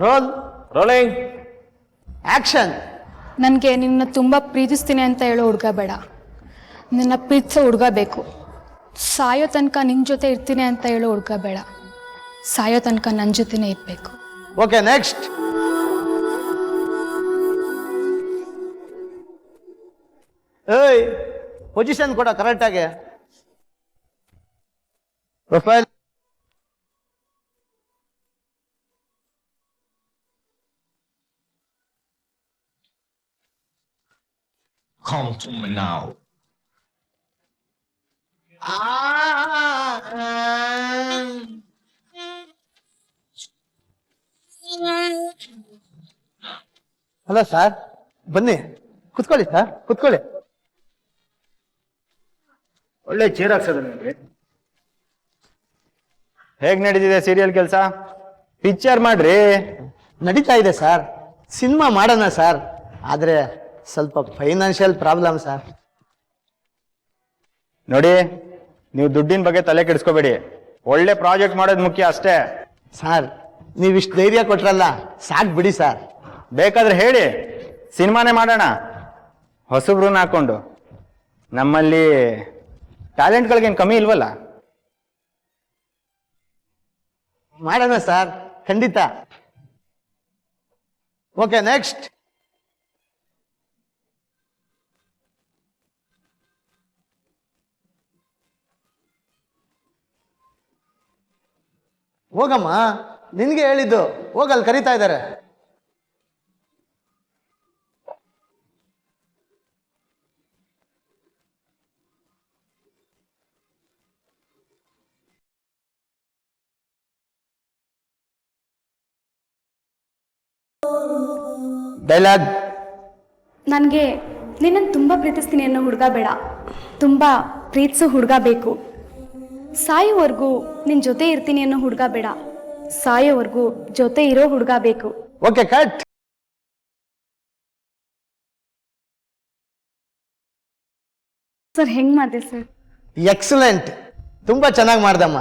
Roll rolling action. ನನಗೆ ನಿನ್ನ ತುಂಬ ಪ್ರೀತಿಸ್ತೀನಿ ಅಂತ ಹೇಳೋ ಹುಡುಗ ಬೇಡ, ನಿನ್ನ ಪ್ರೀತಿಸೋ ಹುಡುಗ ಬೇಕು. ಸಾಯೋ ತನಕ ನಿನ್ನ ಜೊತೆ ಇರ್ತೀನಿ ಅಂತ ಹೇಳೋ ಹುಡುಗ ಬೇಡ, ಸಾಯೋ ತನಕ ನನ್ನ ಜೊತೆನೇ ಇರಬೇಕು. Okay, next. ಏಯ್, ಪೊಸಿಷನ್ ಕೊಡ ಕರೆಕ್ಟಾಗಿ. Profile. come to me now. Hello sir, ಬನ್ನಿ ಕುತ್ಕೊಳ್ಳಿ ಸರ್, ಕುತ್ಕೊಳ್ಳಿ. ಒಳ್ಳೆ ಚೇರ್ ಹಾಕ್ಸದ ನಿಮಗೆ. ಹೇಗ್ ನಡೀತಿದೆ ಸೀರಿಯಲ್ ಕೆಲಸ? ಪಿಕ್ಚರ್ ಮಾಡ್ರಿ. ನಡೀತಾ ಇದೆ ಸರ್, ಸಿನಿಮಾ ಮಾಡೋಣ ಸರ್, ಆದರೆ ಸ್ವಲ್ಪ ಫೈನಾನ್ಷಿಯಲ್ ಪ್ರಾಬ್ಲಮ್ ಸರ್. ನೋಡಿ, ನೀವು ದುಡ್ಡಿನ ಬಗ್ಗೆ ತಲೆ ಕೆಡಿಸ್ಕೋಬೇಡಿ, ಒಳ್ಳೆ ಪ್ರಾಜೆಕ್ಟ್ ಮಾಡೋದು ಮುಖ್ಯ ಅಷ್ಟೇ. ಸರ್, ನೀವಿಷ್ಟು ಧೈರ್ಯ ಕೊಟ್ರಲ್ಲ, ಸಾಕು ಬಿಡಿ ಸರ್. ಬೇಕಾದ್ರೆ ಹೇಳಿ, ಸಿನಿಮಾನೇ ಮಾಡೋಣ ಹೊಸಬ್ರನ್ನ ಹಾಕೊಂಡು. ನಮ್ಮಲ್ಲಿ ಟ್ಯಾಲೆಂಟ್ಗಳಿಗೇನು ಕಮ್ಮಿ ಇಲ್ವಲ್ಲ. ಮಾಡೋಣ ಸರ್, ಖಂಡಿತ. Okay, next. ಹೋಗಮ್ಮ, ನಿನ್ಗೆ ಹೇಳಿದ್ದು, ಹೋಗಲ್ಲಿ ಕರೀತಾ ಇದ್ದಾರೆ. ಡೈಲಾಗ್. ನನಗೆ ನಿನ್ನನ್ನು ತುಂಬ ಪ್ರೀತಿಸ್ತೀನಿ ಅನ್ನೋ ಹುಡುಗ ಬೇಡ, ತುಂಬ ಪ್ರೀತಿಸೋ ಹುಡುಗ ಬೇಕು. ಸಾಯೋವರೆಗೂ ನಿನ್ನ ಜೊತೆ ಇರ್ತೀನಿ ಅನ್ನೋ ಹುಡುಗ ಬೇಡ, ಸಾಯೋವರೆಗೂ ಜೊತೆ ಇರೋ ಹುಡುಗ ಬೇಕು. Okay, cut. ಸರ್, ಹೆಂಗೆ ಮಾಡಿದೆ ಸರ್? ಎಕ್ಸಲೆಂಟ್, ತುಂಬಾ ಚೆನ್ನಾಗಿ ಮಾಡ್ದಮ್ಮ.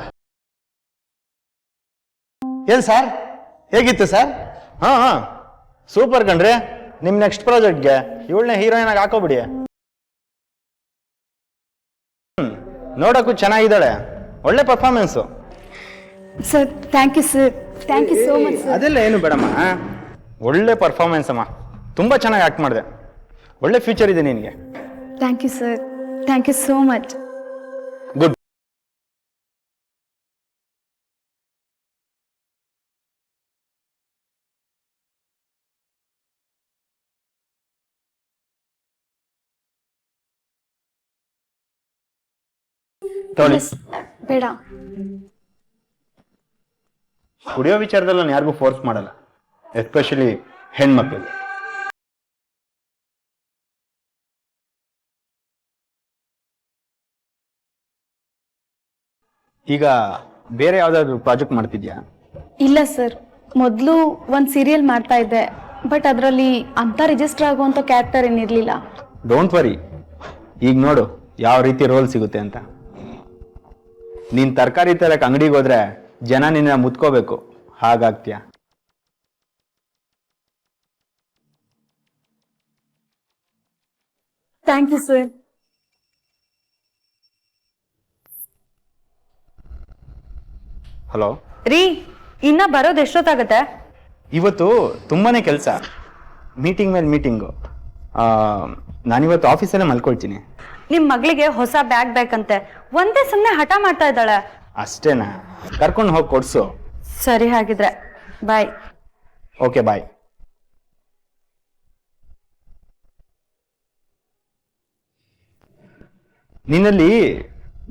ಏನ್ ಸರ್, ಹೇಗಿತ್ತು ಸರ್? ಹಾ ಹಾ, ಸೂಪರ್ ಕಣ್ರಿ. ನಿಮ್ ನೆಕ್ಸ್ಟ್ ಪ್ರಾಜೆಕ್ಟ್ಗೆ ಇವಳನ್ನ ಹೀರೋಯಿನ್ ಆಗಿ ಹಾಕೋಬಿಡಿ. ನೋಡಕ್ಕೂ ಚೆನ್ನಾಗಿದ್ದಾಳೆ, ಒಳ್ಳೆ performance. Sir, thank you sir, thank you so much sir. ಅದೆಲ್ಲ ಏನು ಬೇಡಮ್ಮ, ಒಳ್ಳೆ ಪರ್ಫಾರ್ಮೆನ್ಸ್ ಅಮ್ಮ, ತುಂಬ ಚೆನ್ನಾಗಿ ಆ್ಯಕ್ಟ್ ಮಾಡಿದೆ, ಒಳ್ಳೆ ಫ್ಯೂಚರ್ ಇದೆ ನಿನಗೆ. Thank you sir, thank you so much. Good. ಬೇಡ. ಕುಡಿಯೋ ವಿಚಾರದಲ್ಲಿ ನಾನು ಯಾರಿಗೂ ಫೋರ್ಸ್ ಮಾಡಲ್ಲ, ಎಸ್ಪೆಷಲಿ ಹೆಣ್ಮಕ್ಳಿಗೆ. ಈಗ ಬೇರೆ ಯಾವ್ದಾದ್ರು ಪ್ರಾಜೆಕ್ಟ್ ಮಾಡ್ತಿದ್ಯಾ? ಇಲ್ಲ ಸರ್, ಮೊದಲು ಒಂದು ಸೀರಿಯಲ್ ಮಾಡ್ತಾ ಇದ್ದೆ, ಬಟ್ ಅದರಲ್ಲಿ ಅಂತ ರಿಜಿಸ್ಟರ್ ಆಗುವಂಥ ಕ್ಯಾರೆಕ್ಟರ್ ಏನಿರಲಿಲ್ಲ. ಡೋಂಟ್ ವರಿ, ಈಗ ನೋಡು ಯಾವ ರೀತಿ ರೋಲ್ ಸಿಗುತ್ತೆ ಅಂತ. ನೀನ್ ತರಕಾರಿ ತರಕ್ಕೆ ಅಂಗಡಿಗೆ ಹೋದ್ರೆ ಜನ ನಿನ್ನ ಮುತ್ಕೋಬೇಕು, ಹಾಗಾಗ್ತೀಯ. Thank you sir. ಹಲೋ ರೀ, ಇನ್ನ ಬರೋದು ಎಷ್ಟೊತ್ತಾಗತ್ತೆ? ಇವತ್ತು ತುಂಬಾನೇ ಕೆಲಸ, ಮೀಟಿಂಗ್ ಮೇಲೆ ಮೀಟಿಂಗು. ನಾನಿವತ್ತು ಆಫೀಸಲ್ಲೇ ಮಲ್ಕೊಳ್ತೀನಿ. ನಿಮ್ ಮಗಳಿಗೆ ಹೊಸ ಬ್ಯಾಗ್ ಬೇಕಂತೆ, ಒಂದೇ ಸುಮ್ನೆ ಹಠ ಮಾಡ್ತಾ ಇದ್ದಾಳೆ. ಅಷ್ಟೇನಾ? ಕರ್ಕೊಂಡು ಹೋಗಿ ಕೊಡ್ಸು. ಸರಿ, ಹಾಗಿದ್ರೆ ಬಾಯ್. ಓಕೆ, ಬಾಯ್. ನಿನ್ನಲ್ಲಿ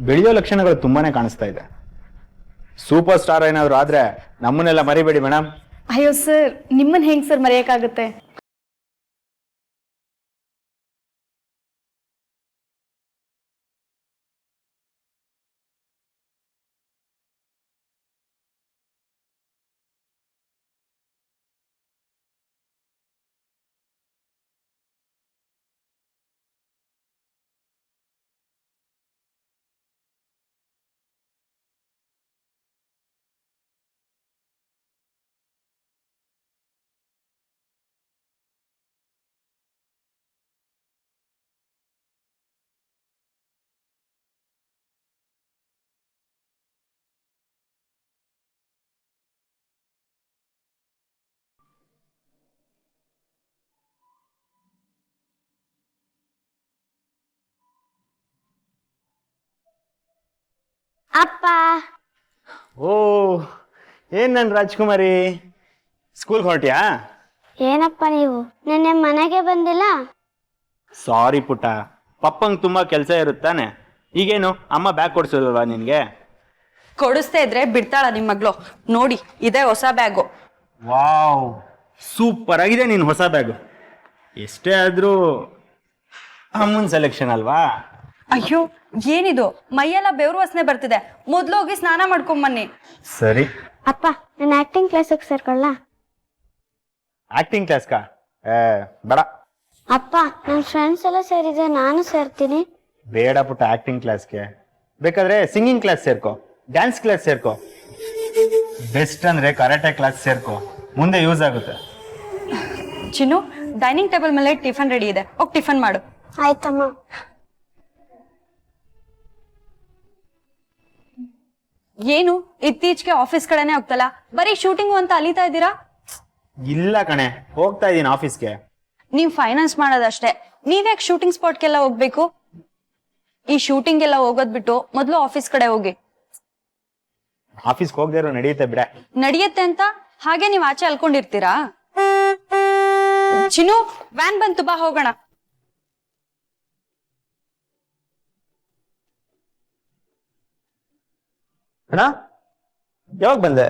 ಬೆಳೆಯೋ ಲಕ್ಷಣಗಳು ತುಂಬಾನೇ ಕಾಣಿಸ್ತಾ ಇದೆ. ಸೂಪರ್ ಸ್ಟಾರ್ ಏನಾದ್ರು ಆದ್ರೆ ನಮ್ಮನ್ನೆಲ್ಲ ಮರಿಬೇಡಿ ಮೇಡಮ್. ಅಯ್ಯೋ ಸರ್, ನಿಮ್ಮನ್ನ ಹೆಂಗ್ ಸರ್ ಮರೆಯೋಕ್ಕಾಗುತ್ತೆ? ಅಪ್ಪ. ಓ ಏನ್ ನನ್ ರಾಜ್ಕುಮಾರಿ, ಸ್ಕೂಲ್ಗೆ ಹೊರಟಿಯಾ? ಏನಪ್ಪ ನೀವು ನೆನ್ನೆ ಮನೆಗೆ ಬಂದಿಲ್ಲ? ಸಾರಿ ಪುಟ್ಟ, ಪಪ್ಪಂಗೆ ತುಂಬಾ ಕೆಲಸ ಇರುತ್ತಾನೆ. ಈಗೇನು ಅಮ್ಮ ಬ್ಯಾಗ್ ಕೊಡ್ಸೋದಲ್ವಾ ನಿನ್ಗೆ? ಕೊಡಿಸ್ತಾ ಇದ್ರೆ ಬಿಡ್ತಾಳ ನಿಮ್ ಮಗ್ಳು. ನೋಡಿ ಇದೇ ಹೊಸ ಬ್ಯಾಗು. ವಾವ್, ಸೂಪರ್ ಆಗಿದೆ ನಿನ್ ಹೊಸ ಬ್ಯಾಗು. ಎಷ್ಟೇ ಆದ್ರೂ ಅಮ್ಮನ್ ಸೆಲೆಕ್ಷನ್ ಅಲ್ವಾ? ಅಯ್ಯೋ ಏನಿದು, ಮೈಯೆಲ್ಲ ಬೆವರು ವಾಸನೆ ಬರ್ತಿದೆ. ಮೊದ್ಲು ಹೋಗಿ ಸ್ನಾನ ಮಾಡ್ಕೊಂಬನ್ನಿ. ಸರಿ. ಅಪ್ಪ ನಾನು ಆಕ್ಟಿಂಗ್ ಕ್ಲಾಸಿಗೆ ಸೇರ್ಕೊಳ್ಳ? ಆಕ್ಟಿಂಗ್ ಕ್ಲಾಸ್ಕಾ? ಬೇಡ. ಅಪ್ಪ ನನ್ನ ಫ್ರೆಂಡ್ಸ್ ಎಲ್ಲ ಸೇರಿದ್ರೆ ನಾನು ಸೇರ್ತೀನಿ. ಬೇಡ ಪುಟ್ಟ ಆಕ್ಟಿಂಗ್ ಕ್ಲಾಸ್ಗೆ. ಬೇಕಾದ್ರೆ ಸಿಂಗಿಂಗ್ ಕ್ಲಾಸ್ ಸೇರ್ಕೋ, ಡ್ಯಾನ್ಸ್ ಕ್ಲಾಸ್ ಸೇರ್ಕೋ, ಬೆಸ್ಟ್ ಅಂದ್ರೆ ಕರಾಟೆ ಕ್ಲಾಸ್ ಸೇರ್ಕೋ, ಮುಂದೆ ಯೂಸ್ ಆಗುತ್ತೆ. ಚಿನ್ನು, ಡೈನಿಂಗ್ ಟೇಬಲ್ ಮೇಲೆ ಟಿಫನ್ ರೆಡಿ ಇದೆ, ಹೋಗಿ ಟಿಫನ್ ಮಾಡು. ಆಯ್ತಮ್ಮ. ಏನು ಇತ್ತೀಚೆಗೆ ಆಫೀಸ್ ಕಡೆನೆ ಹೋಗ್ತಲ್ಲ, ಬರೀ ಶೂಟಿಂಗು ಅಂತ ಅಲಿತಾ ಇದ್ದೀರಾ? ಇಲ್ಲ ಕಣೆ, ಹೋಗ್ತಾ ಇದೀನಿ ಆಫೀಸ್ಗೆ. ನೀವ್ ಫೈನಾನ್ಸ್ ಮಾಡೋದಷ್ಟೇ, ನೀವ್ಯಾಕೆ ಶೂಟಿಂಗ್ ಸ್ಪಾಟ್ಗೆಲ್ಲ ಹೋಗ್ಬೇಕು? ಈ ಶೂಟಿಂಗ್ ಎಲ್ಲ ಹೋಗೋದ್ ಬಿಟ್ಟು ಮೊದ್ಲು ಆಫೀಸ್ ಕಡೆ ಹೋಗಿ. ಆಫೀಸ್ಗೆ ಹೋಗದೆ ಇರೋ ನಡೆಯುತ್ತೆ ಬಿಡ. ನಡೆಯುತ್ತೆ ಅಂತ ಹಾಗೆ ನೀವ್ ಆಚೆ ಅಲ್ಕೊಂಡಿರ್ತೀರಾ? ಚಿನ್ನು, ವ್ಯಾನ್ ಬಂತು, ಬಾ ಹೋಗೋಣ. ಅಣ್ಣ ಯಾವಾಗ ಬಂದೆ?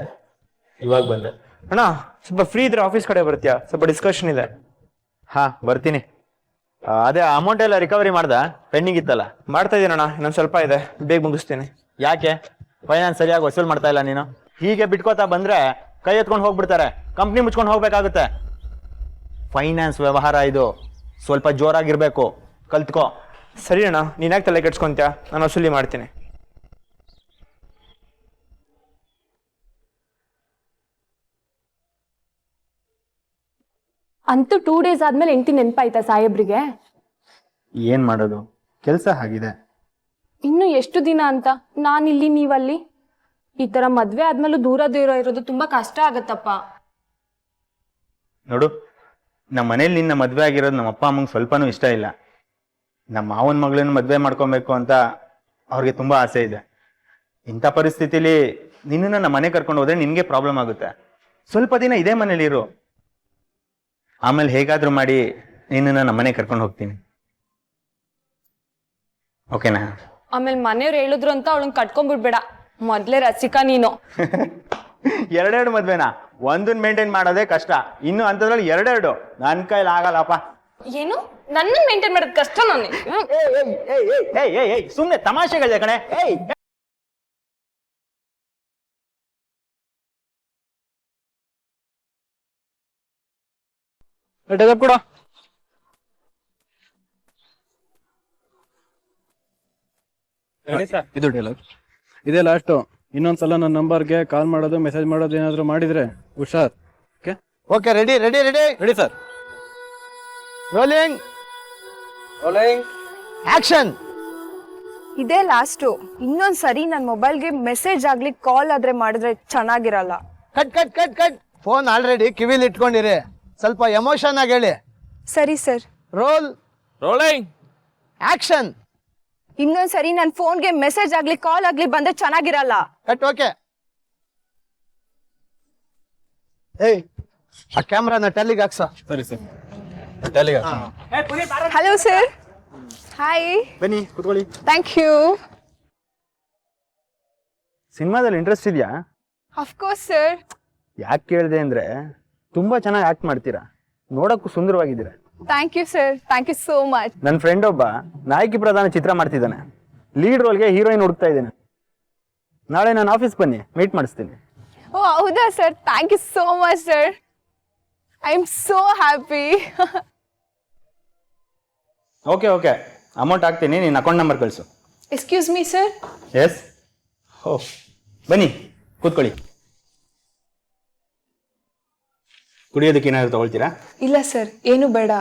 ಇವಾಗ ಬಂದೆ. ಅಣ್ಣ ಸ್ವಲ್ಪ ಫ್ರೀ ಇದ್ರೆ ಆಫೀಸ್ ಕಡೆ ಬರ್ತೀಯಾ? ಸ್ವಲ್ಪ ಡಿಸ್ಕಷನ್ ಇದೆ. ಹಾ ಬರ್ತೀನಿ. ಅದೇ ಅಮೌಂಟ್ ಎಲ್ಲ ರಿಕವರಿ ಮಾಡ್ದ? ಪೆಂಡಿಂಗ್ ಇತ್ತಲ್ಲ? ಮಾಡ್ತಾ ಇದೀನಣ್ಣ, ಇನ್ನೊಂದು ಸ್ವಲ್ಪ ಇದೆ, ಬೇಗ ಮುಗಿಸ್ತೀನಿ. ಯಾಕೆ ಫೈನಾನ್ಸ್ ಸರಿಯಾಗಿ ವಸೂಲ್ ಮಾಡ್ತಾ ಇಲ್ಲ ನೀನು? ಹೀಗೆ ಬಿಟ್ಕೋತಾ ಬಂದ್ರೆ ಕೈ ಎತ್ಕೊಂಡು ಹೋಗ್ಬಿಡ್ತಾರೆ, ಕಂಪ್ನಿ ಮುಚ್ಕೊಂಡು ಹೋಗ್ಬೇಕಾಗುತ್ತೆ. ಫೈನಾನ್ಸ್ ವ್ಯವಹಾರ ಇದು, ಸ್ವಲ್ಪ ಜೋರಾಗಿರ್ಬೇಕು, ಕಲ್ತ್ಕೋ. ಸರಿ ಅಣ್ಣ, ನೀನ್ ಯಾಕೆ ತಲೆ ಕೆಡ್ಸ್ಕೊಂತ್ಯಾ? ನಾನು ವಸೂಲಿ ಮಾಡ್ತೀನಿ. ಅಂತೂ 2 days ಆದ್ಮೇಲೆ ಹೆಂಡತಿ ನೆನಪಾಯ್ತಾ ಸಾಹೇಬ್ರಿಗೆ? ಏನ್ ಮಾಡೋದು, ಕೆಲಸ ಆಗಿದೆ. ಇನ್ನು ಎಷ್ಟು ದಿನ ಅಂತ ನಾನಿಲ್ಲಿ ನೀವಲ್ಲಿ? ಈ ತರ ಮದ್ವೆ ಆದ್ಮೇಲೂ ದೂರ ಇರೋದು ತುಂಬಾ ಕಷ್ಟ ಆಗತ್ತಪ್ಪ. ನೋಡು, ನಮ್ಮ ಮನೇಲಿ ನಿನ್ನ ಮದ್ವೆ ಆಗಿರೋದು ನಮ್ಮ ಅಪ್ಪ ಅಮ್ಮಂಗೆ ಸ್ವಲ್ಪನೂ ಇಷ್ಟ ಇಲ್ಲ. ನಮ್ಮ ಮಾವನ ಮಗಳನ್ನ ಮದ್ವೆ ಮಾಡ್ಕೊಬೇಕು ಅಂತ ಅವ್ರಿಗೆ ತುಂಬಾ ಆಸೆ ಇದೆ. ಇಂಥ ಪರಿಸ್ಥಿತಿಲಿ ನಿನ್ನನ್ನು ನಮ್ಮ ಮನೆ ಕರ್ಕೊಂಡು ಹೋದ್ರೆ ನಿನ್ಗೆ ಪ್ರಾಬ್ಲಮ್ ಆಗುತ್ತೆ. ಸ್ವಲ್ಪ ದಿನ ಇದೇ ಮನೇಲಿ ಇರು, ಆಮೇಲೆ ಹೇಗಾದ್ರೂ ಮಾಡಿ ನಿನ್ನನ್ನು ನಮ್ಮ ಮನೆ ಕರ್ಕೊಂಡು ಹೋಗ್ತೀನಿ. ಓಕೆನಾ? ಆಮೇಲೆ ಮನೆಯವ್ರು ಹೇಳಿದ್ರು ಅಂತ ಅವಳನ್ನ ಕಟ್ಕೊಂಡ್ಬಿಡ್ಬೇಡ, ಮೊದ್ಲೇ ರಸಿಕಾ ನೀನು. ಎರಡೆರಡು ಮದ್ವೆನಾ? ಒಂದನ್ನ ಮೇಂಟೈನ್ ಮಾಡೋದೇ ಕಷ್ಟ, ಇನ್ನು ಅಂತದ್ರಲ್ಲಿ ಎರಡೆರಡು ನನ್ನ ಕೈಲಿ ಆಗಲ್ಲಪ್ಪ. ಏನು ನನ್ನ ಮೇಂಟೈನ್ ಮಾಡೋದು ಕಷ್ಟ ನನಗೆ? ಸುಮ್ನೆ ತಮಾಷೆಗಳಿದೆ ಕಣೆ. ಕೂಡ ಇದು ಡೈಲಾಗ್ ಇದೇ ಲಾಸ್ಟು. ಇನ್ನೊಂದ್ಸಲ ನನ್ನ ನಂಬರ್ಗೆ ಕಾಲ್ ಮಾಡೋದು ಮೆಸೇಜ್ ಮಾಡೋದು ಏನಾದ್ರು ಮಾಡಿದ್ರೆ ಹುಷಾರ್. Okay okay, ready ready ready ready sir. Rolling action. ಇದೇ ಲಾಸ್ಟು. ಇನ್ನೊಂದ್ ಸರಿ ನನ್ನ ಮೊಬೈಲ್ಗೆ ಮೆಸೇಜ್ ಆಗ್ಲಿ ಕಾಲ್ ಆದ್ರೆ ಮಾಡಿದ್ರೆ ಚೆನ್ನಾಗಿರಲ್ಲ. Cut cut cut cut. Phone already ಕಿವಿಲಿ ಇಟ್ಕೊಂಡಿರಿ, ಸ್ವಲ್ಪ ಎಮೋಷನ್ ಆಗಿ ಹೇಳಿ. ಸರಿ ಸರ್. Rolling action. ಇನ್ನೊಂದ್ ಸರಿ ನನ್ನ ಫೋನ್ಗೆ ಮೆಸೇಜ್ ಆಗ್ಲಿ ಕಾಲ್ ಆಗ್ಲಿ ಬಂದ್ರೆ ಚೆನ್ನಾಗಿರಲ್ಲ. ಕಟ್. ಓಕೆ. ಏಯ್, ಆ ಕ್ಯಾಮ್ರಾನ ಟ್ಯಾಲಿಗೆ ಹಾಕ್ಸ. ಸರಿ ಸರ್. Hello sir. ಹಾಯ್. ಬನ್ನಿ ಕೂತ್ಕೊಳ್ಳಿ. Thank you. ಸಿನಿಮಾದಲ್ಲಿ ಇಂಟ್ರೆಸ್ಟ್ ಇದೆಯಾ? Of course sir. ಯಾಕೆ ಕೇಳಿದೆ ಅಂದ್ರೆ ತುಂಬಾ ಚೆನ್ನಾಗಿ ಆಕ್ಟ್ ಮಾಡ್ತೀರಾ, ನೋಡಕ್ಕೂ ಸುಂದರವಾಗಿದ್ದೀರಾ. Thank you sir, thank you so much. ನನ್ನ ಫ್ರೆಂಡ್ ಒಬ್ಬ ನಾಯಕಿ ಪ್ರಧಾನ ಚಿತ್ರ ಮಾಡ್ತಿದ್ದಾನೆ, ಲೀಡ್ ರೋಲ್ಗೆ ಹೀರೋಯಿನ್ ಹುಡುಕ್ತಾ ಇದ್ದೇನೆ. ನಾಳೆ ನಾನು ಆಫೀಸ್ ಬನ್ನಿ, ಮೀಟ್ ಮಾಡಿಸ್ತೀನಿ. ಓ ಹೌದಾ sir? Thank you so much sir. I am so happy. Okay okay, amount ಹಾಕ್ತೀನಿ, ನೀನು ಅಕೌಂಟ್ ನಂಬರ್ ಕಳಿಸು. Excuse me sir. ಎಸ್. ಹೋ, ಬನ್ನಿ ಕೂತ್ಕೊಳ್ಳಿ. ಕುಡಿಯೋದಕ್ಕೆ ಏನಾದ್ರು ತಗೊಳ್ತೀರಾ? ಇಲ್ಲ ಸರ್, ಏನು ಬೇಡ.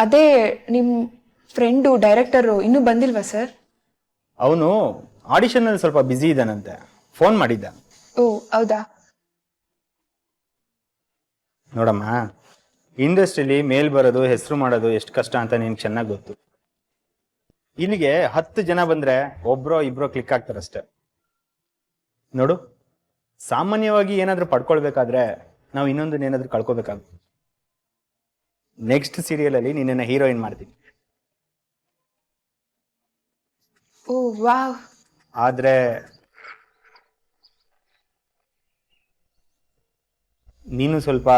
ಅದೇ ನಿಮ್ಮ ಫ್ರೆಂಡು ಡೈರೆಕ್ಟರು ಇನ್ನೂ ಬಂದಿಲ್ವಾ ಸರ್? ಅವನು ಆಡಿಷನ್ನಲ್ಲಿ ಸ್ವಲ್ಪ ಬ್ಯುಸಿ ಇದ್ದಾನಂತೆ, ಫೋನ್ ಮಾಡಿದ್ದ. ಓ ಹೌದಾ? ನೋಡಮ್ಮ, ಇಂಡಸ್ಟ್ರಿಲಿ ಮೇಲ್ ಬರೋದು ಹೆಸರು ಮಾಡೋದು ಎಷ್ಟು ಕಷ್ಟ ಅಂತ ನಿನ್ಗೆ ಚೆನ್ನಾಗಿ ಗೊತ್ತು. ಇಲ್ಲಿಗೆ 10 ಜನ ಬಂದ್ರೆ ಒಬ್ರೋ ಇಬ್ರೋ ಕ್ಲಿಕ್ ಆಗ್ತಾರಷ್ಟೆ. ನೋಡು, ಸಾಮಾನ್ಯವಾಗಿ ಏನಾದ್ರೂ ಪಡ್ಕೊಳ್ಬೇಕಾದ್ರೆ ನಾವು ಇನ್ನೊಂದನ್ನ ಏನಾದ್ರೂ ಕಳ್ಕೊಬೇಕಾಗುತ್ತೆ. ನೆಕ್ಸ್ಟ್ ಸೀರಿಯಲ್ ಅಲ್ಲಿ ನಿನ್ನ ಹೀರೋಯಿನ್ ಮಾಡ್ತೀನಿ. ಓ ವಾವ್. ಆದ್ರೆ ನೀನು ಸ್ವಲ್ಪ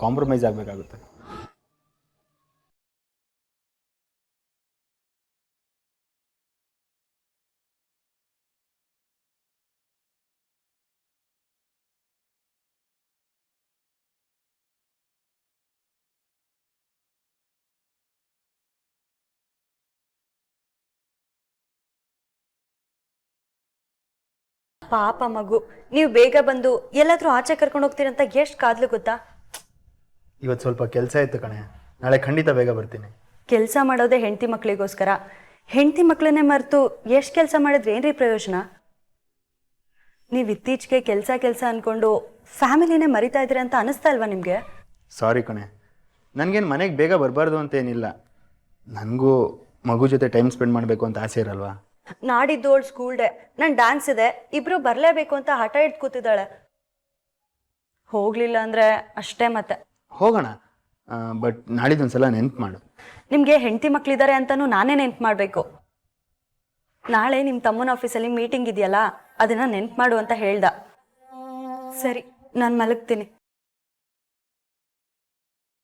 ಕಾಂಪ್ರಮೈಸ್ ಆಗ್ಬೇಕಾಗುತ್ತೆ. ಪಾಪ ಮಗು, ನೀವು ಬೇಗ ಬಂದು ಎಲ್ಲಾದ್ರೂ ಆಚೆ ಕರ್ಕೊಂಡು ಹೋಗ್ತೀರಂತ ಎಷ್ಟು ಕಾದ್ಲು ಗೊತ್ತಾ? ಇವತ್ತು ಸ್ವಲ್ಪ ಕೆಲಸ ಇತ್ತು ಕಣೆ, ನಾಳೆ ಖಂಡಿತ ಬೇಗ ಬರ್ತೀನಿ. ಕೆಲಸ ಮಾಡೋದೇ ಹೆಂಡತಿ ಮಕ್ಳಿಗೋಸ್ಕರ. ಹೆಂಡತಿ ಮಕ್ಳನ್ನೇ ಮರೆತು ಎಷ್ಟು ಕೆಲಸ ಮಾಡಿದ್ರೆ ಏನ್ರಿ ಪ್ರಯೋಜನ? ನೀವು ಇತ್ತೀಚೆಗೆ ಕೆಲಸ ಅನ್ಕೊಂಡು ಫ್ಯಾಮಿಲಿನೇ ಮರಿತಾ ಇದ್ದೀರ ಅಂತ ಅನಿಸ್ತಾ ಇಲ್ವಾ ನಿಮಗೆ? ಸಾರಿ ಕಣೆ, ನನಗೇನು ಮನೆಗೆ ಬೇಗ ಬರಬಾರ್ದು ಅಂತ ಏನಿಲ್ಲ. ನನಗೂ ಮಗು ಜೊತೆ ಟೈಮ್ ಸ್ಪೆಂಡ್ ಮಾಡಬೇಕು ಅಂತ ಆಸೆ ಇರಲ್ವಾ? ನಾಡಿದ್ದು ಓಲ್ಡ್ ಸ್ಕೂಲ್ ಡೇ, ನನ್ ಡ್ಯಾನ್ಸ್ ಇದೆ, ಇಬ್ರು ಬರ್ಲೇಬೇಕು ಅಂತ ಹಠ ಇಟ್ಟು ಕೂತಿದ್ದಾಳೆ. ಹೋಗ್ಲಿಲ್ಲ ಅಂದ್ರೆ ಅಷ್ಟೇ ಮತ್ತೆ. ಹೋಗೋಣ, ಬಟ್ ನಾಳಿದ್ದೊಂದ್ಸಲ ನೆನ್ಪು ಮಾಡು. ನಿಮ್ಗೆ ಹೆಂಡತಿ ಮಕ್ಳಿದ್ದಾರೆ ಅಂತಾನು ನಾನೇ ನೆನ್ಪು ಮಾಡಬೇಕು. ನಾಳೆ ನಿಮ್ಮ ತಮ್ಮನ ಆಫೀಸಲ್ಲಿ ಮೀಟಿಂಗ್ ಇದೆಯಲ್ಲ, ಅದನ್ನ ನೆನ್ಪು ಮಾಡು ಅಂತ ಹೇಳ್ದ. ಸರಿ, ನಾನು ಮಲಗ್ತೀನಿ.